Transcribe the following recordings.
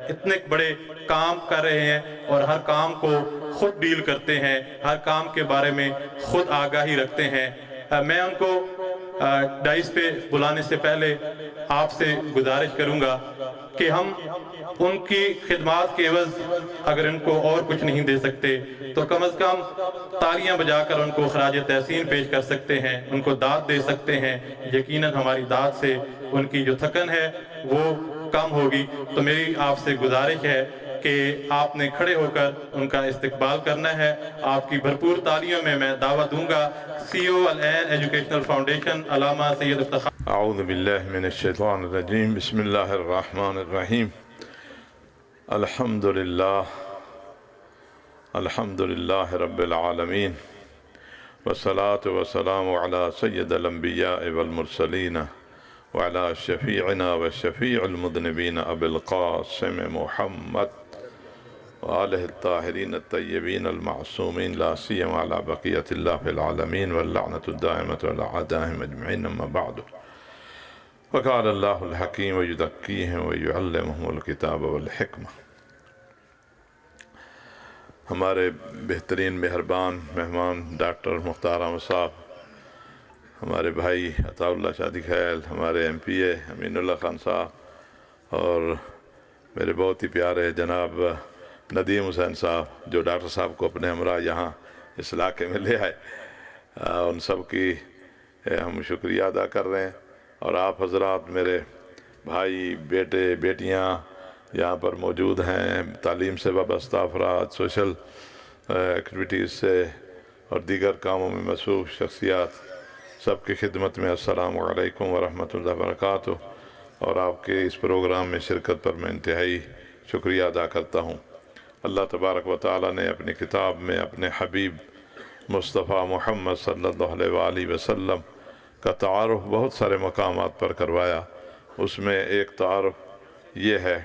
اتنے بڑے کام کر رہے ہیں اور ہر کام کو خود ڈیل کرتے ہیں، ہر کام کے بارے میں خود آگاہی رکھتے ہیں۔ میں ان کو ڈائس پہ بلانے سے پہلے آپ سے گزارش کروں گا کہ ہم ان کی خدمات کے عوض اگر ان کو اور کچھ نہیں دے سکتے تو کم از کم تالیاں بجا کر ان کو خراج تحسین پیش کر سکتے ہیں، ان کو داد دے سکتے ہیں۔ یقیناً ہماری داد سے ان کی جو تھکن ہے وہ کم ہوگی۔ تو میری آپ سے گزارش ہے کہ آپ نے کھڑے ہو کر ان کا استقبال کرنا ہے۔ آپ کی بھرپور تالیوں میں دعوت دوں گا سی او العین ایجوکیشنل فاؤنڈیشن علامہ سید افتخار۔ اعوذ باللہ من الشیطان الرجیم، بسم اللہ الرحمن الرحیم۔ الحمد للہ رب العالمین، والصلاة والسلام علی سید الانبیاء والمرسلین وعلی شفیعنا وشفیع المذنبین ابی القاسم محمد وآلہ الطاہرین الطیبین المعصومین لا سیما علی بقیت اللہ فی العالمین واللعنۃ الدائمۃ علی اعدائہم اجمعین، اما بعد۔ وقال اللہ الحکیم ویزکیہم ویعلمہم الکتاب والحکمہ۔ ہمارے بہترین مہربان مہمان ڈاکٹر مختار احمد صاحب، ہمارے بھائی عطا اللہ شادی خیل، ہمارے ایم پی اے امین اللہ خان صاحب، اور میرے بہت ہی پیارے جناب ندیم حسین صاحب جو ڈاکٹر صاحب کو اپنے ہمراہ یہاں اس علاقے میں لے آئے، ان سب کی ہم شکریہ ادا کر رہے ہیں۔ اور آپ حضرات میرے بھائی بیٹے بیٹیاں یہاں پر موجود ہیں، تعلیم سے وابستہ افراد، سوشل ایکٹیویٹیز سے اور دیگر کاموں میں مصروف شخصیات، سب کی خدمت میں السلام علیکم ورحمۃ اللہ وبرکاتہ۔ اور آپ کے اس پروگرام میں شرکت پر میں انتہائی شکریہ ادا کرتا ہوں۔ اللہ تبارک و تعالیٰ نے اپنی کتاب میں اپنے حبیب مصطفیٰ محمد صلی اللہ علیہ وآلہ وسلم کا تعارف بہت سارے مقامات پر کروایا۔ اس میں ایک تعارف یہ ہے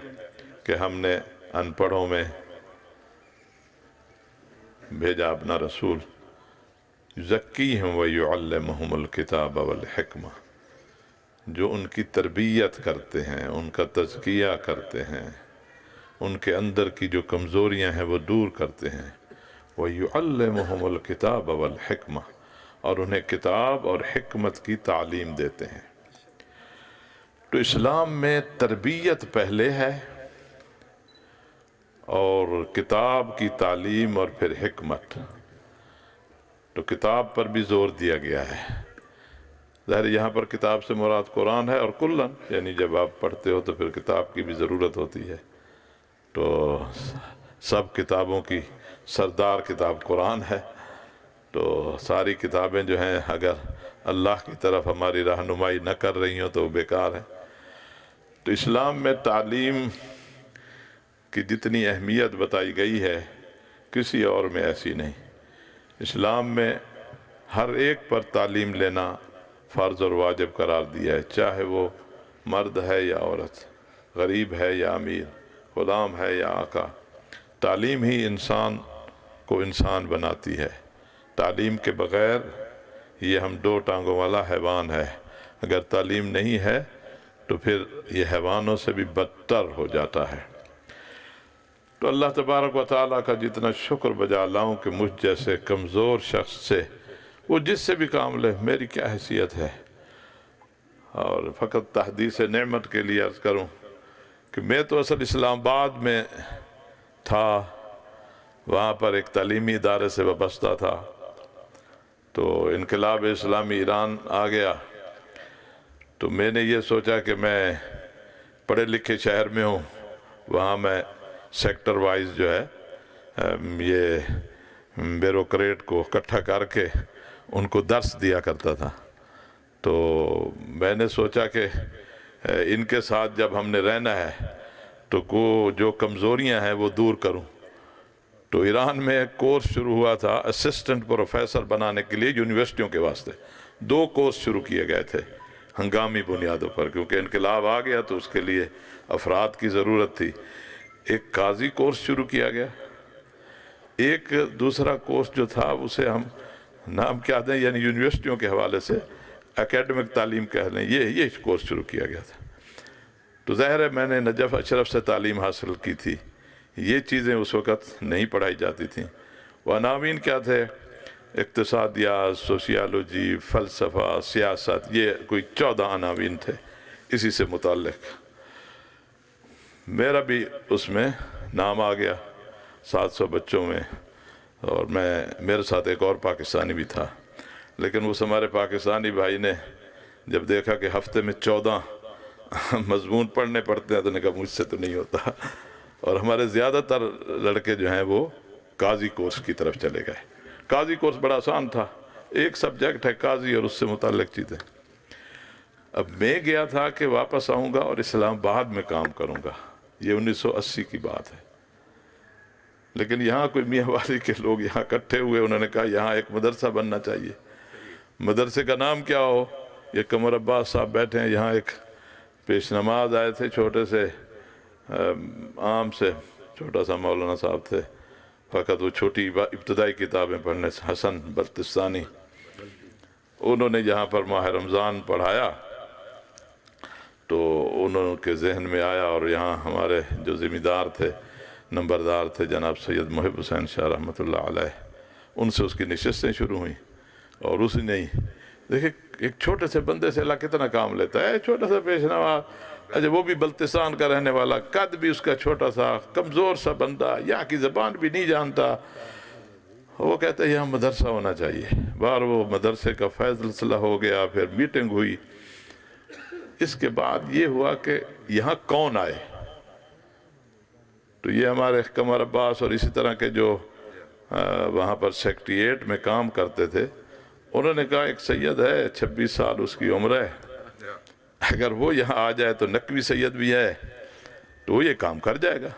کہ ہم نے ان پڑھوں میں بھیجا اپنا رسول، یزکیہم ویعلمہم الکتاب والحکمہ، جو ان کی تربیت کرتے ہیں، ان کا تزکیہ کرتے ہیں، ان کے اندر کی جو کمزوریاں ہیں وہ دور کرتے ہیں۔ وَيُعَلِّمُهُمُ الْكِتَابَ وَالْحِكْمَةَ، اور انہیں کتاب اور حکمت کی تعلیم دیتے ہیں۔ تو اسلام میں تربیت پہلے ہے اور کتاب کی تعلیم اور پھر حکمت۔ تو کتاب پر بھی زور دیا گیا ہے۔ ظاہر یہاں پر کتاب سے مراد قرآن ہے، اور کلن یعنی جب آپ پڑھتے ہو تو پھر کتاب کی بھی ضرورت ہوتی ہے۔ تو سب کتابوں کی سردار کتاب قرآن ہے، تو ساری کتابیں جو ہیں اگر اللہ کی طرف ہماری رہنمائی نہ کر رہی ہوں تو وہ بیکار ہیں۔ تو اسلام میں تعلیم کی جتنی اہمیت بتائی گئی ہے کسی اور میں ایسی نہیں۔ اسلام میں ہر ایک پر تعلیم لینا فرض اور واجب قرار دیا ہے، چاہے وہ مرد ہے یا عورت، غریب ہے یا امیر، غلام ہے یا آقا۔ تعلیم ہی انسان کو انسان بناتی ہے۔ تعلیم کے بغیر یہ ہم دو ٹانگوں والا حیوان ہے۔ اگر تعلیم نہیں ہے تو پھر یہ حیوانوں سے بھی بدتر ہو جاتا ہے۔ تو اللہ تبارک و تعالیٰ کا جتنا شکر بجا لاؤں کہ مجھ جیسے کمزور شخص سے وہ جس سے بھی کام لے، میری کیا حیثیت ہے۔ اور فقط تحدیث نعمت کے لیے عرض کروں کہ میں تو اصل اسلام آباد میں تھا، وہاں پر ایک تعلیمی ادارے سے وابستہ تھا۔ تو انقلاب اسلامی ایران آ گیا تو میں نے یہ سوچا کہ میں پڑھے لکھے شہر میں ہوں، وہاں میں سیکٹر وائز جو ہے یہ بیوروکریٹ کو اکٹھا کر کے ان کو درس دیا کرتا تھا۔ تو میں نے سوچا کہ ان کے ساتھ جب ہم نے رہنا ہے تو جو کمزوریاں ہیں وہ دور کروں۔ تو ایران میں ایک کورس شروع ہوا تھا اسسٹنٹ پروفیسر بنانے کے لیے یونیورسٹیوں کے واسطے۔ 2 کورس شروع کیے گئے تھے ہنگامی بنیادوں پر، کیونکہ انقلاب آ گیا تو اس کے لیے افراد کی ضرورت تھی۔ ایک قاضی کورس شروع کیا گیا، ایک دوسرا کورس جو تھا اسے ہم نام کیا دیں، یعنی یونیورسٹیوں کے حوالے سے اکیڈمک تعلیم کہہ لیں، یہ کورس شروع کیا گیا تھا۔ تو ظاہر ہے میں نے نجف اشرف سے تعلیم حاصل کی تھی، یہ چیزیں اس وقت نہیں پڑھائی جاتی تھیں۔ وہ عناوین کیا تھے؟ اقتصادیات، سوشیالوجی، فلسفہ، سیاست، یہ کوئی 14 عناوین تھے اسی سے متعلق۔ میرا بھی اس میں نام آ گیا 700 بچوں میں، اور میرے ساتھ ایک اور پاکستانی بھی تھا، لیکن اس ہمارے پاکستانی بھائی نے جب دیکھا کہ ہفتے میں 14 مضمون پڑھنے پڑتے ہیں تو نے کہا مجھ سے تو نہیں ہوتا، اور ہمارے زیادہ تر لڑکے جو ہیں وہ قاضی کورس کی طرف چلے گئے۔ قاضی کورس بڑا آسان تھا، ایک سبجیکٹ ہے قاضی اور اس سے متعلق چیزیں۔ اب میں گیا تھا کہ واپس آؤں گا اور اسلام آباد میں کام کروں گا، یہ 1980 کی بات ہے، لیکن یہاں کوئی میاں والی کے لوگ یہاں اکٹھے ہوئے، انہوں نے کہا یہاں ایک مدرسہ بننا چاہیے۔ مدرسے کا نام کیا ہو؟ یہ قمر عباس صاحب بیٹھے ہیں یہاں، ایک پیش نماز آئے تھے چھوٹے سے عام سے، چھوٹا سا مولانا صاحب تھے، فقط وہ چھوٹی ابتدائی کتابیں پڑھنے سے، حسن بلتستانی، انہوں نے یہاں پر ماہ رمضان پڑھایا تو انہوں کے ذہن میں آیا، اور یہاں ہمارے جو ذمہ دار تھے، نمبردار تھے جناب سید محب حسین شاہ رحمۃ اللہ علیہ، ان سے اس کی نشستیں شروع ہوئیں، اور اسی نے دیکھیں ایک چھوٹے سے بندے سے اللہ کتنا کام لیتا ہے، چھوٹا سا پیش نواز، اچھا وہ بھی بلتستان کا رہنے والا، قد بھی اس کا چھوٹا سا، کمزور سا بندہ، یہاں کی زبان بھی نہیں جانتا، وہ کہتا ہے یہاں مدرسہ ہونا چاہیے۔ بار وہ مدرسے کا فیصلہ ہو گیا، پھر میٹنگ ہوئی۔ اس کے بعد یہ ہوا کہ یہاں کون آئے، تو یہ ہمارے قمر عباس اور اسی طرح کے جو وہاں پر سیکریٹریٹ میں کام کرتے تھے، انہوں نے کہا ایک سید ہے 26 سال اس کی عمر ہے، اگر وہ یہاں آ جائے تو نقوی سید بھی ہے تو وہ یہ کام کر جائے گا۔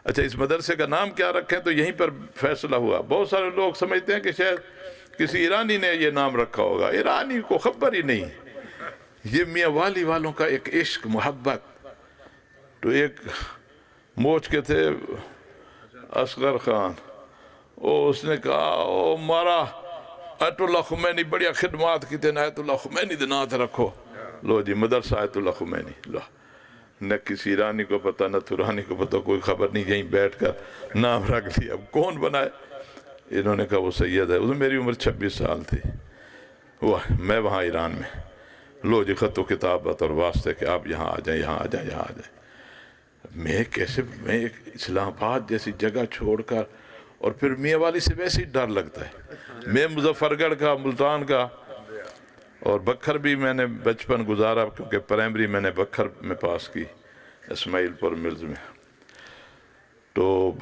اچھا اس مدرسے کا نام کیا رکھیں؟ تو یہیں پر فیصلہ ہوا۔ بہت سارے لوگ سمجھتے ہیں کہ شاید کسی ایرانی نے یہ نام رکھا ہوگا، ایرانی کو خبر ہی نہیں، یہ میاں والی والوں کا ایک عشق محبت۔ تو ایک موچ کے تھے اصغر خان، اس نے کہا او مارا آیت اللہ خمینی بڑیا خدمات کی تھے، آیت اللہ خمینی دے نات رکھو، لو جی مدرسہ آیت اللہ خمینی۔ لو نہ کسی ایرانی کو پتہ نہ ترانی کو پتہ، کوئی خبر نہیں، یہیں بیٹھ کر نام رکھ لیا۔ اب کون بنائے؟ انہوں نے کہا وہ سید ہے، میری عمر 26 سال تھی، میں وہاں ایران میں، لو جی خط و کتابت اور واسطے کہ آپ یہاں آ جائیں، یہاں آ جائیں، یہاں آ جائیں۔ میں ایک اسلام آباد جیسی جگہ چھوڑ کر، اور پھر میاں والی سے ویسے ہی ڈر لگتا ہے۔ میں مظفر گڑھ کا، ملتان کا، اور بکھر بھی میں نے بچپن گزارا، کیونکہ پرائمری میں نے بکھر میں پاس کی، اسماعیل پور ملز میں۔ تو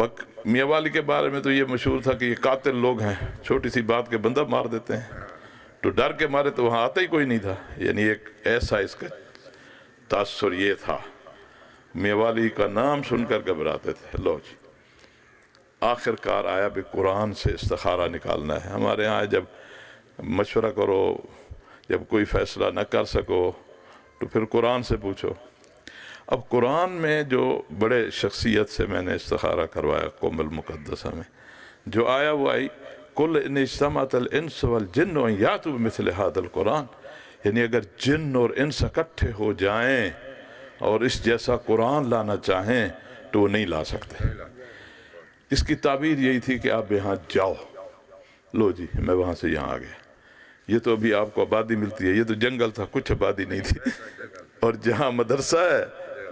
میاں والی کے بارے میں تو یہ مشہور تھا کہ یہ قاتل لوگ ہیں، چھوٹی سی بات کے بندہ مار دیتے ہیں، تو ڈر کے مارے تو وہاں آتا ہی کوئی نہیں تھا۔ یعنی ایک ایسا اس کا تاثر یہ تھا، میاں والی کا نام سن کر گھبراتے تھے۔ لو جی آخر کار آیا بھی قرآن سے استخارہ نکالنا ہے۔ ہمارے ہاں جب مشورہ کرو، جب کوئی فیصلہ نہ کر سکو تو پھر قرآن سے پوچھو۔ اب قرآن میں جو بڑے شخصیت سے میں نے استخارہ کروایا قوم المقدسہ میں، جو آیا وہ آئی کل ان اجتمعت الانس والجن ان یاتوا بمثل ھذا القرآن، یعنی اگر جن اور انس اکٹھے ہو جائیں اور اس جیسا قرآن لانا چاہیں تو وہ نہیں لا سکتے۔ اس کی تعبیر یہی تھی کہ آپ یہاں جاؤ۔ لو جی میں وہاں سے یہاں آ گیا۔ یہ تو ابھی آپ کو آبادی ملتی ہے، یہ تو جنگل تھا، کچھ آبادی نہیں تھی، اور جہاں مدرسہ ہے،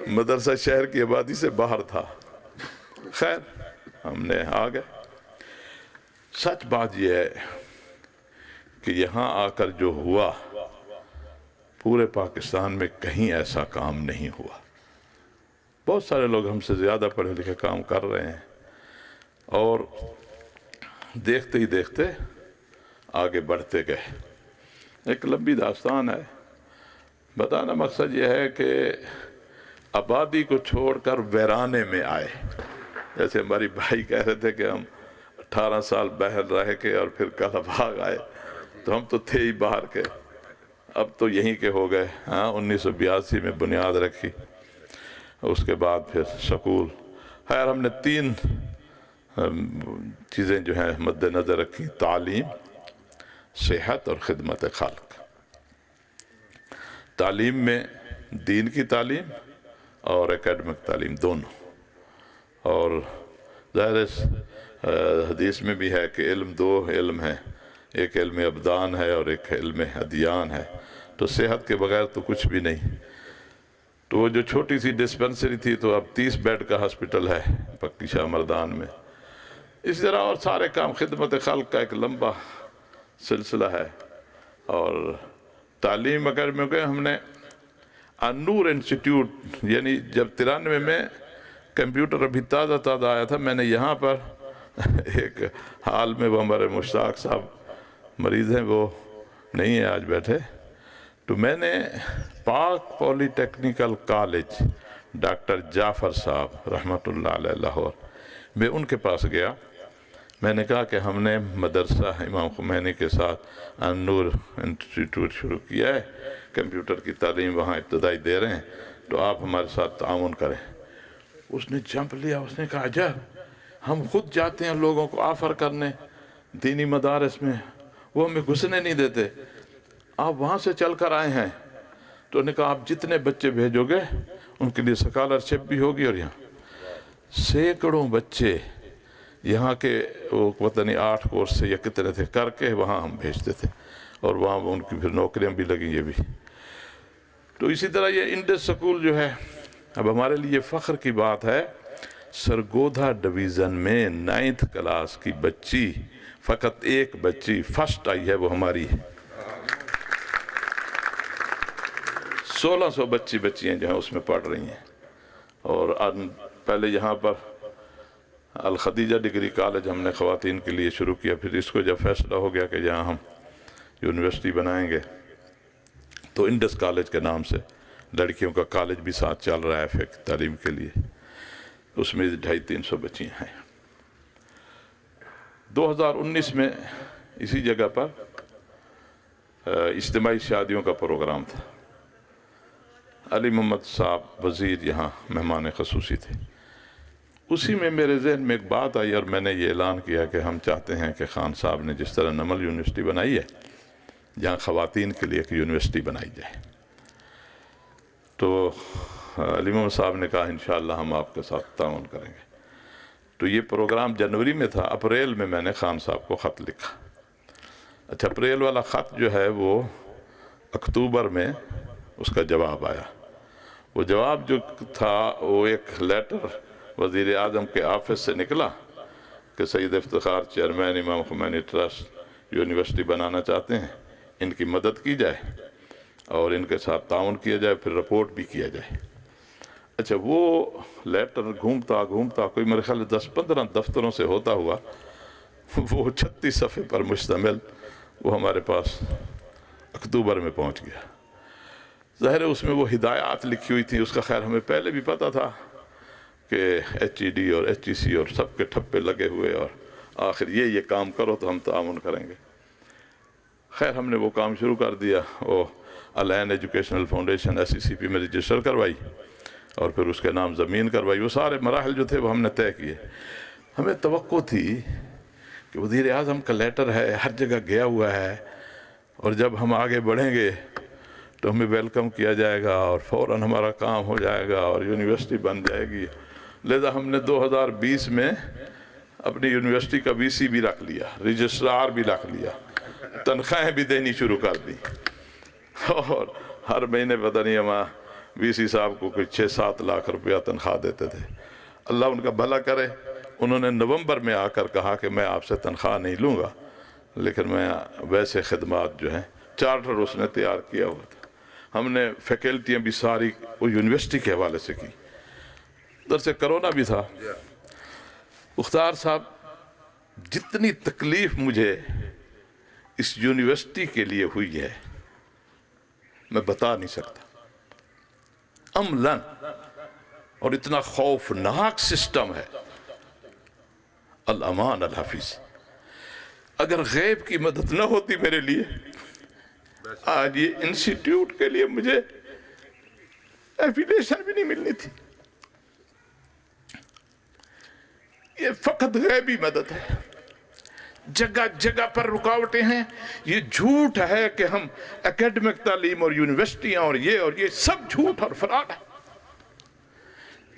مدرسہ شہر کی آبادی سے باہر تھا۔ خیر ہم نے آ گئے۔ سچ بات یہ ہے کہ یہاں آ کر جو ہوا، پورے پاکستان میں کہیں ایسا کام نہیں ہوا۔ بہت سارے لوگ ہم سے زیادہ پڑھے لکھے کام کر رہے ہیں، اور دیکھتے ہی دیکھتے آگے بڑھتے گئے۔ ایک لمبی داستان ہے، بتانا مقصد یہ ہے کہ آبادی کو چھوڑ کر ویرانے میں آئے۔ جیسے ہماری بھائی کہہ رہے تھے کہ ہم 18 سال باہر رہ کے اور پھر کل بھاگ آئے، تو ہم تو تھے ہی باہر کے، اب تو یہیں کے ہو گئے۔ 1982 میں بنیاد رکھی، اس کے بعد پھر سکول۔ خیر ہم نے 3 چیزیں جو ہیں مد نظر رکھی: تعلیم، صحت اور خدمت خلق۔ تعلیم میں دین کی تعلیم اور اکیڈمک تعلیم دونوں. اور ظاہر حدیث میں بھی ہے کہ علم دو علم ہیں، ایک علم ابدان ہے اور ایک علم ادیان ہے. تو صحت کے بغیر تو کچھ بھی نہیں. تو وہ جو چھوٹی سی ڈسپنسری تھی تو اب 30 بیڈ کا ہاسپٹل ہے پکی شاہ مردان میں. اسی طرح اور سارے کام خدمت خلق کا ایک لمبا سلسلہ ہے. اور تعلیم اگر میں کہ ہم نے النور انسٹیٹیوٹ، یعنی جب 93 میں کمپیوٹر ابھی تازہ آیا تھا، میں نے یہاں پر ایک حال میں، وہ ہمارے مشتاق صاحب مریض ہیں، وہ نہیں ہیں آج بیٹھے، تو میں نے پاک پولی ٹیکنیکل کالج ڈاکٹر جعفر صاحب رحمۃ اللہ علیہ لاہور میں ان کے پاس گیا. میں نے کہا کہ ہم نے مدرسہ امام خمینی کے ساتھ النور انسٹیٹیوٹ شروع کیا ہے، کمپیوٹر کی تعلیم وہاں ابتدائی دے رہے ہیں، تو آپ ہمارے ساتھ تعاون کریں. اس نے جمپ لیا، اس نے کہا عجب، ہم خود جاتے ہیں لوگوں کو آفر کرنے دینی مدارس میں، وہ ہمیں گھسنے نہیں دیتے، آپ وہاں سے چل کر آئے ہیں. تو انہوں نے کہا آپ جتنے بچے بھیجو گے ان کے لیے سکالرشپ بھی ہوگی. اور یہاں سینکڑوں بچے یہاں کے وہ پتہ نہیں 8 کورس سے یا کتنے تھے کر کے وہاں ہم بھیجتے تھے، اور وہاں ان کی پھر نوکریاں بھی لگیں. یہ بھی تو اسی طرح یہ انڈس سکول جو ہے، اب ہمارے لیے فخر کی بات ہے، سرگودھا ڈویژن میں 9th کلاس کی بچی، فقط ایک بچی فرسٹ آئی ہے، وہ ہماری ہے. 1600 بچیاں جو ہیں اس میں پڑھ رہی ہیں. اور پہلے یہاں پر الخدیجہ ڈگری کالج ہم نے خواتین کے لیے شروع کیا. پھر اس کو جب فیصلہ ہو گیا کہ یہاں ہم یونیورسٹی بنائیں گے تو انڈس کالج کے نام سے لڑکیوں کا کالج بھی ساتھ چل رہا ہے فقہ تعلیم کے لیے. اس میں 250-300 بچیاں ہیں. 2019 میں اسی جگہ پر اجتماعی شادیوں کا پروگرام تھا. علی محمد صاحب وزیر یہاں مہمان خصوصی تھے. اسی میں میرے ذہن میں ایک بات آئی اور میں نے یہ اعلان کیا کہ ہم چاہتے ہیں کہ خان صاحب نے جس طرح نمل یونیورسٹی بنائی ہے، جہاں خواتین کے لیے ایک یونیورسٹی بنائی جائے. تو علی محمد صاحب نے کہا انشاءاللہ ہم آپ کے ساتھ تعاون کریں گے. تو یہ پروگرام جنوری میں تھا. اپریل میں میں نے خان صاحب کو خط لکھا. اچھا، اپریل والا خط جو ہے وہ اکتوبر میں اس کا جواب آیا. وہ جواب جو تھا وہ ایک لیٹر وزیر اعظم کے آفس سے نکلا کہ سید افتخار چیئرمین امام خمینی ٹرسٹ یونیورسٹی بنانا چاہتے ہیں، ان کی مدد کی جائے اور ان کے ساتھ تعاون کیا جائے، پھر رپورٹ بھی کیا جائے. اچھا، وہ لیٹر گھومتا کوئی میرے خیال 10-15 دفتروں سے ہوتا ہوا وہ 36 صفحے پر مشتمل وہ ہمارے پاس اکتوبر میں پہنچ گیا. ظاہر ہے اس میں وہ ہدایات لکھی ہوئی تھیں. اس کا خیر ہمیں پہلے بھی پتا تھا کہ HED اور HEC اور سب کے ٹھپے لگے ہوئے، اور آخر یہ کام کرو تو ہم تعاون کریں گے. خیر ہم نے وہ کام شروع کر دیا. وہ العین ایجوکیشنل فاؤنڈیشن SECP میں رجسٹر کروائی اور پھر اس کے نام زمین کروائی. وہ سارے مراحل جو تھے وہ ہم نے طے کیے. ہمیں توقع تھی کہ وزیر اعظم کا لیٹر ہے، ہر جگہ گیا ہوا ہے، اور جب ہم آگے بڑھیں گے تو ہمیں ویلکم کیا جائے گا اور فوراً ہمارا کام ہو جائے گا اور یونیورسٹی بن جائے گی. لہذا ہم نے 2020 میں اپنی یونیورسٹی کا VC بھی رکھ لیا، رجسٹرار بھی رکھ لیا، تنخواہیں بھی دینی شروع کر دی، اور ہر مہینے پتہ نہیں ہم VC صاحب کو کوئی 6-7 لاکھ روپیہ تنخواہ دیتے تھے. اللہ ان کا بھلا کرے. انہوں نے نومبر میں آ کر کہا کہ میں آپ سے تنخواہ نہیں لوں گا، لیکن میں ویسے خدمات جو ہیں، چارٹر اس نے تیار کیا ہوا تھا. ہم نے فیکلٹیاں بھی ساری وہ یونیورسٹی کے حوالے سے کی. ادھر سے کرونا بھی تھا. مختار صاحب، جتنی تکلیف مجھے اس یونیورسٹی کے لیے ہوئی ہے میں بتا نہیں سکتا. عملاً، اور اتنا خوفناک سسٹم ہے. الامان الحفیظ. اگر غیب کی مدد نہ ہوتی میرے لیے، آج یہ انسٹیٹیوٹ کے لیے مجھے ایفیلیشن بھی نہیں ملنی تھی. یہ فقط غیبی مدد ہے. جگہ جگہ پر رکاوٹیں ہیں. یہ جھوٹ ہے کہ ہم اکیڈمک تعلیم اور یونیورسٹیاں اور یہ سب جھوٹ اور فراڈ ہے.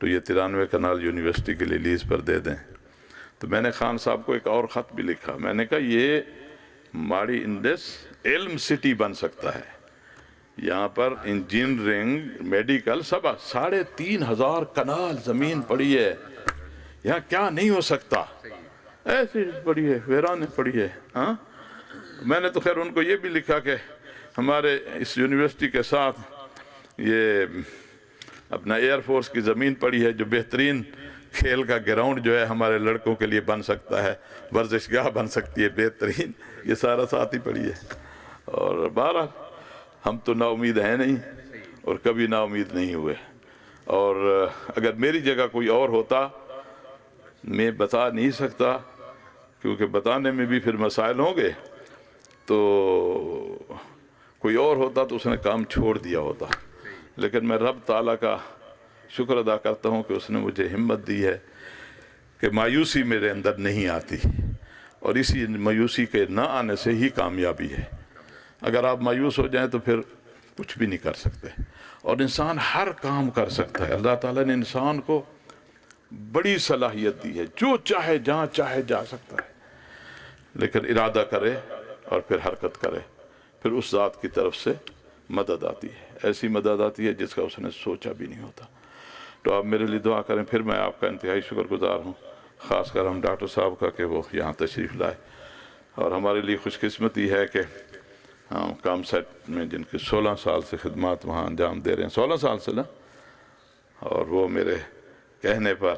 تو یہ 93 کنال یونیورسٹی کے لیے لیز پر دے دیں۔ تو میں نے خان صاحب کو ایک اور خط بھی لکھا، میں نے کہا یہ ماڑی انڈس علم سٹی بن سکتا ہے، یہاں پر انجینئرنگ میڈیکل سب 3,500 کنال زمین پڑی ہے، یہاں کیا نہیں ہو سکتا، ایسی پڑی ہے، ویرانے پڑی ہے۔ ہاں میں نے تو خیر ان کو یہ بھی لکھا کہ ہمارے اس یونیورسٹی کے ساتھ یہ اپنا ایئر فورس کی زمین پڑی ہے، جو بہترین کھیل کا گراؤنڈ جو ہے ہمارے لڑکوں کے لیے بن سکتا ہے، ورزشگاہ بن سکتی ہے بہترین، یہ سارا ساتھ ہی پڑی ہے۔ اور بہرحال ہم تو نا امید ہیں نہیں اور کبھی نا امید نہیں ہوئے، اور اگر میری جگہ کوئی اور ہوتا میں بتا نہیں سکتا، کیونکہ بتانے میں بھی پھر مسائل ہوں گے، تو کوئی اور ہوتا تو اس نے کام چھوڑ دیا ہوتا، لیکن میں رب تعالیٰ کا شکر ادا کرتا ہوں کہ اس نے مجھے ہمت دی ہے کہ مایوسی میرے اندر نہیں آتی، اور اسی مایوسی کے نہ آنے سے ہی کامیابی ہے۔ اگر آپ مایوس ہو جائیں تو پھر کچھ بھی نہیں کر سکتے، اور انسان ہر کام کر سکتا ہے۔ اللہ تعالیٰ نے انسان کو بڑی صلاحیت دی ہے، جو چاہے جہاں چاہے جا سکتا ہے، لیکن ارادہ کرے اور پھر حرکت کرے، پھر اس ذات کی طرف سے مدد آتی ہے، ایسی مدد آتی ہے جس کا اس نے سوچا بھی نہیں ہوتا۔ تو آپ میرے لیے دعا کریں، پھر میں آپ کا انتہائی شکر گزار ہوں، خاص کر ہم ڈاکٹر صاحب کا کہ وہ یہاں تشریف لائے، اور ہمارے لیے خوش قسمتی ہے کہ ہم کام سیٹ میں جن کی 16 سال سے خدمات وہاں انجام دے رہے ہیں، 16 سال سے نا، اور وہ میرے کہنے پر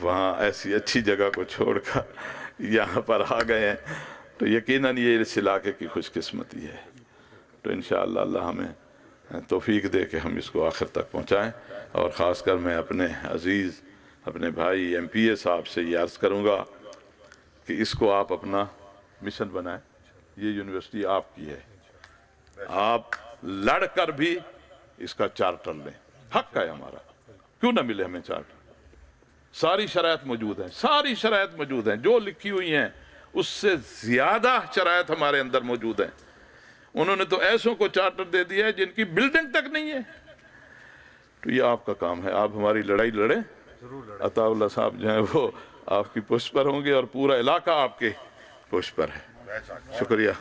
وہاں ایسی اچھی جگہ کو چھوڑ کر یہاں پر آ گئے ہیں، تو یقیناً یہ اس علاقے کی خوش قسمتی ہے۔ تو انشاءاللہ اللہ ہمیں توفیق دے کہ ہم اس کو آخر تک پہنچائیں، اور خاص کر میں اپنے عزیز اپنے بھائی ایم پی اے صاحب سے یہ عرض کروں گا کہ اس کو آپ اپنا مشن بنائیں، یہ یونیورسٹی آپ کی ہے، آپ لڑ کر بھی اس کا چارٹر لیں، حق ہے ہمارا، کیوں نہ ملے ہمیں چارٹر؟ ساری شرائط موجود ہیں، ساری شرائط موجود ہیں، جو لکھی ہوئی ہیں اس سے زیادہ شرائط ہمارے اندر موجود ہیں۔ انہوں نے تو ایسوں کو چارٹر دے دیا ہے جن کی بلڈنگ تک نہیں ہے۔ تو یہ آپ کا کام ہے، آپ ہماری لڑائی لڑیں، عطا اللہ صاحب جو ہیں وہ آپ کی پشت پر ہوں گے، اور پورا علاقہ آپ کے پشت پر ہے۔ شکریہ۔